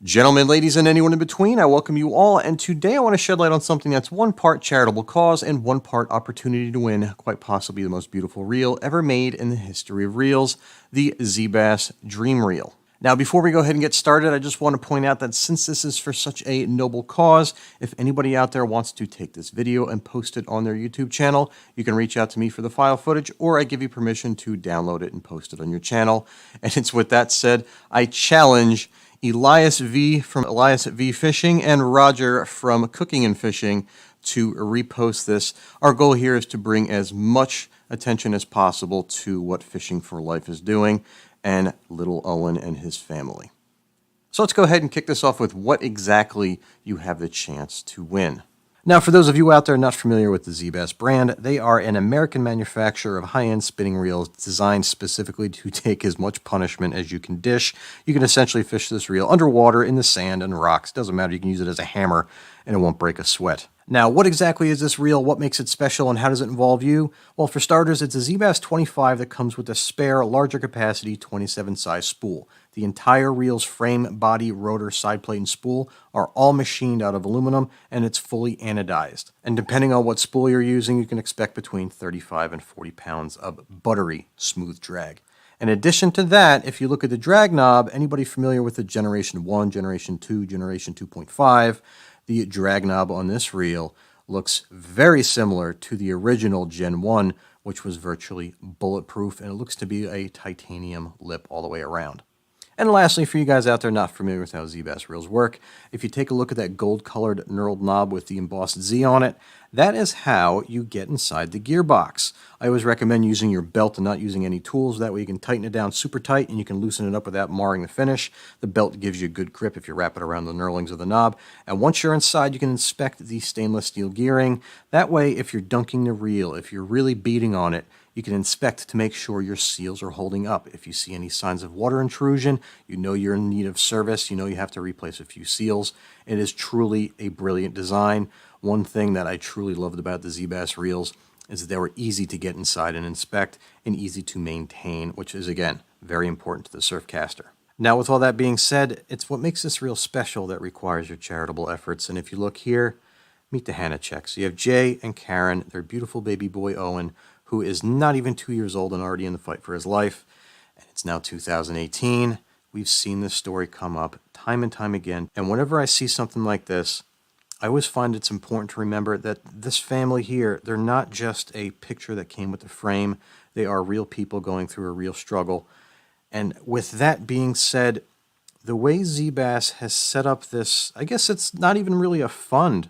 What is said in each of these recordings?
Gentlemen, ladies, and anyone in between, I welcome you all, and today I want to shed light on something that's one part charitable cause and one part opportunity to win quite possibly the most beautiful reel ever made in the history of reels, the Zeebass Dream Reel. Now, before we go ahead and get started, I just want to point out that since this is for such a noble cause, if anybody out there wants to take this video and post it on their YouTube channel, you can reach out to me for the file footage, or I give you permission to download it and post it on your channel. And it's with that said, I challenge Elias V from Elias V Fishing and Roger from Cooking and Fishing to repost this. Our goal here is to bring as much attention as possible to what Fishing for Life is doing and little Owen and his family. So let's go ahead and kick this off with what exactly you have the chance to win. Now, for those of you out there not familiar with the Zeebass brand, they are an American manufacturer of high-end spinning reels designed specifically to take as much punishment as you can dish. You can essentially fish this reel underwater in the sand and rocks. Doesn't matter, you can use it as a hammer and it won't break a sweat. Now, what exactly is this reel? What makes it special and how does it involve you? Well, for starters, it's a Zeebass 25 that comes with a spare, larger capacity 27 size spool. The entire reel's frame, body, rotor, side plate, and spool are all machined out of aluminum, and it's fully anodized. And depending on what spool you're using, you can expect between 35 and 40 pounds of buttery, smooth drag. In addition to that, if you look at the drag knob, anybody familiar with the Generation 1, Generation 2, Generation 2.5, the drag knob on this reel looks very similar to the original Gen 1, which was virtually bulletproof, and it looks to be a titanium lip all the way around. And lastly, for you guys out there not familiar with how Zeebass reels work, if you take a look at that gold-colored knurled knob with the embossed Z on it, that is how you get inside the gearbox. I always recommend using your belt and not using any tools. That way you can tighten it down super tight and you can loosen it up without marring the finish. The belt gives you a good grip if you wrap it around the knurlings of the knob. And once you're inside, you can inspect the stainless steel gearing. That way, if you're dunking the reel, if you're really beating on it, you can inspect to make sure your seals are holding up. If you see any signs of water intrusion, you know you're in need of service, you know you have to replace a few seals. It is truly a brilliant design. One thing that I truly loved about the Zeebass reels is that they were easy to get inside and inspect and easy to maintain, which is, again, very important to the surf caster. Now, with all that being said, it's what makes this reel special that requires your charitable efforts. And if you look here, meet the Hannah checks. You have Jay and Karen, their beautiful baby boy Owen, who is not even 2 years old and already in the fight for his life. And it's now 2018. We've seen this story come up time and time again. And whenever I see something like this, I always find it's important to remember that this family here, they're not just a picture that came with the frame. They are real people going through a real struggle. And with that being said, the way Zeebass has set up this, I guess it's not even really a fund.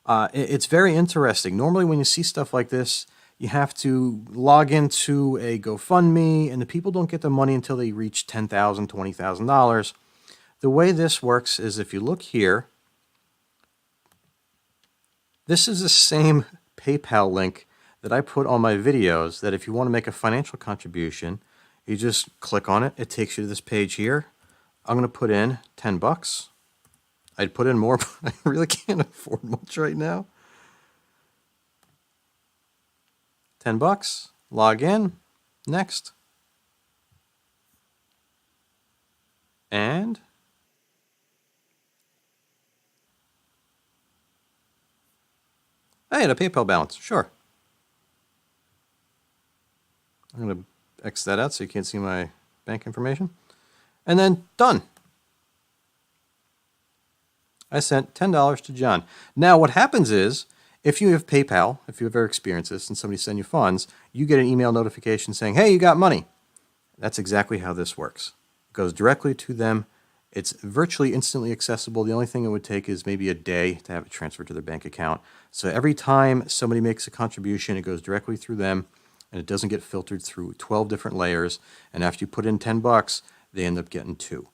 It's very interesting. Normally when you see stuff like this, you have to log into a GoFundMe, and the people don't get the money until they reach $10,000, $20,000. The way this works is if you look here, this is the same PayPal link that I put on my videos, that if you want to make a financial contribution, you just click on it. It takes you to this page here. I'm going to put in 10 bucks. I'd put in more, but I really can't afford much right now. 10 bucks, log in, next. And I had a PayPal balance, sure. I'm going to X that out so you can't see my bank information. And then done. I sent $10 to John. Now what happens is, if you have PayPal, if you've ever experienced this and somebody sends you funds, you get an email notification saying, hey, you got money. That's exactly how this works. It goes directly to them. It's virtually instantly accessible. The only thing it would take is maybe a day to have it transferred to their bank account. So every time somebody makes a contribution, it goes directly through them, and it doesn't get filtered through 12 different layers. And after you put in 10 bucks, they end up getting 2.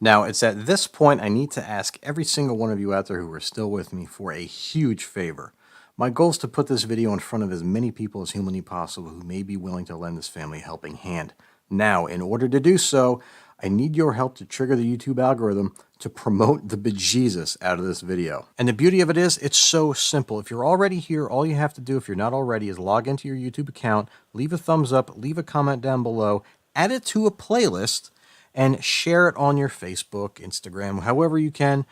Now, it's at this point I need to ask every single one of you out there who are still with me for a huge favor. My goal is to put this video in front of as many people as humanly possible who may be willing to lend this family a helping hand. Now, in order to do so, I need your help to trigger the YouTube algorithm to promote the bejesus out of this video. And the beauty of it is, it's so simple. If you're already here, all you have to do, if you're not already, is log into your YouTube account, leave a thumbs up, leave a comment down below, add it to a playlist, and share it on your Facebook, Instagram, however you can.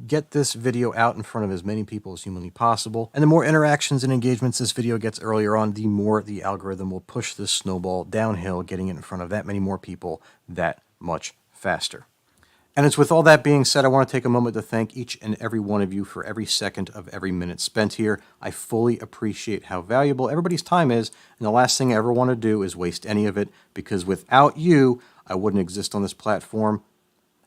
Get this video out in front of as many people as humanly possible. And the more interactions and engagements this video gets earlier on, the more the algorithm will push this snowball downhill, getting it in front of that many more people that much faster. And it's with all that being said, I want to take a moment to thank each and every one of you for every second of every minute spent here. I fully appreciate how valuable everybody's time is, and the last thing I ever want to do is waste any of it, because without you, I wouldn't exist on this platform,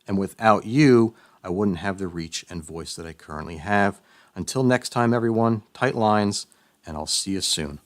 and without you, I wouldn't have the reach and voice that I currently have. Until next time, everyone, tight lines, and I'll see you soon.